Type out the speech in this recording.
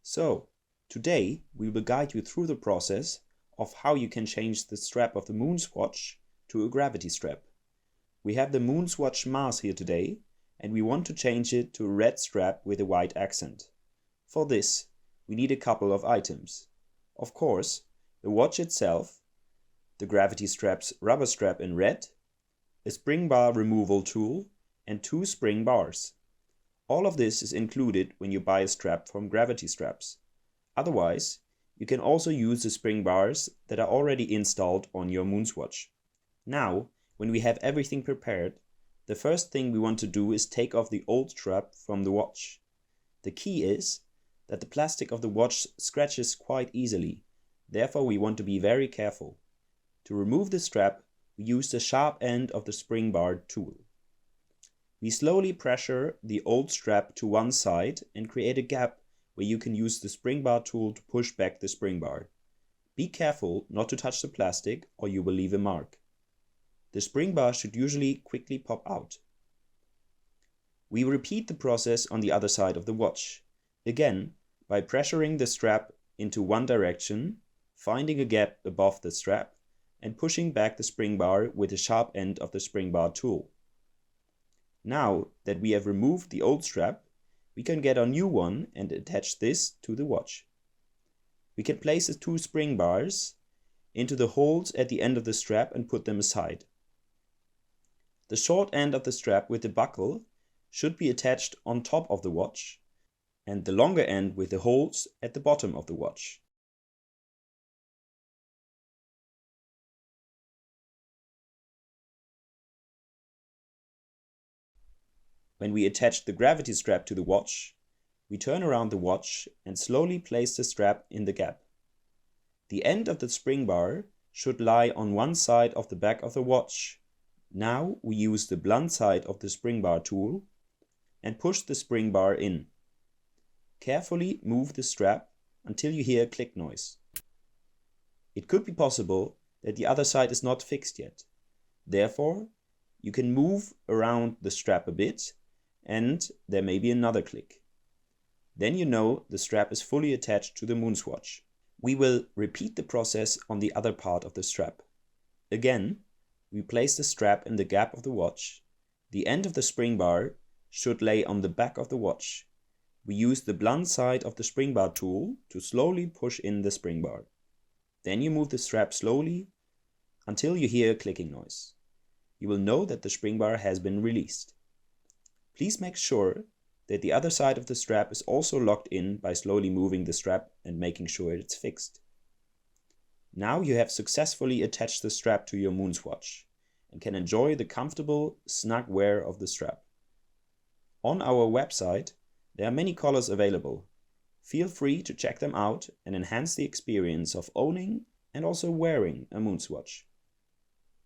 So, today we will guide you through the process of how you can change the strap of the MoonSwatch to a gravity strap. We have the MoonSwatch Mars here today, and we want to change it to a red strap with a white accent. For this, we need a couple of items. Of course, the watch itself, the gravity strap's rubber strap in red, a spring bar removal tool, and 2 spring bars. All of this is included when you buy a strap from Gravity Straps. Otherwise, you can also use the spring bars that are already installed on your MoonSwatch. Now, when we have everything prepared, the first thing we want to do is take off the old strap from the watch. The key is that the plastic of the watch scratches quite easily, therefore we want to be very careful. To remove the strap, we use the sharp end of the spring bar tool. We slowly pressure the old strap to one side and create a gap where you can use the spring bar tool to push back the spring bar. Be careful not to touch the plastic or you will leave a mark. The spring bar should usually quickly pop out. We repeat the process on the other side of the watch. Again, by pressuring the strap into one direction, finding a gap above the strap, and pushing back the spring bar with the sharp end of the spring bar tool. Now that we have removed the old strap, we can get a new one and attach this to the watch. We can place the 2 spring bars into the holes at the end of the strap and put them aside. The short end of the strap with the buckle should be attached on top of the watch, and the longer end with the holes at the bottom of the watch. When we attach the gravity strap to the watch, we turn around the watch and slowly place the strap in the gap. The end of the spring bar should lie on one side of the back of the watch. Now we use the blunt side of the spring bar tool and push the spring bar in. Carefully move the strap until you hear a click noise. It could be possible that the other side is not fixed yet. Therefore, you can move around the strap a bit and there may be another click. Then you know the strap is fully attached to the MoonSwatch. We will repeat the process on the other part of the strap. Again, we place the strap in the gap of the watch. The end of the spring bar should lay on the back of the watch. We use the blunt side of the spring bar tool to slowly push in the spring bar. Then you move the strap slowly until you hear a clicking noise. You will know that the spring bar has been released. Please make sure that the other side of the strap is also locked in by slowly moving the strap and making sure it's fixed. Now you have successfully attached the strap to your MoonSwatch and can enjoy the comfortable, snug wear of the strap. On our website, there are many colors available. Feel free to check them out and enhance the experience of owning and also wearing a MoonSwatch.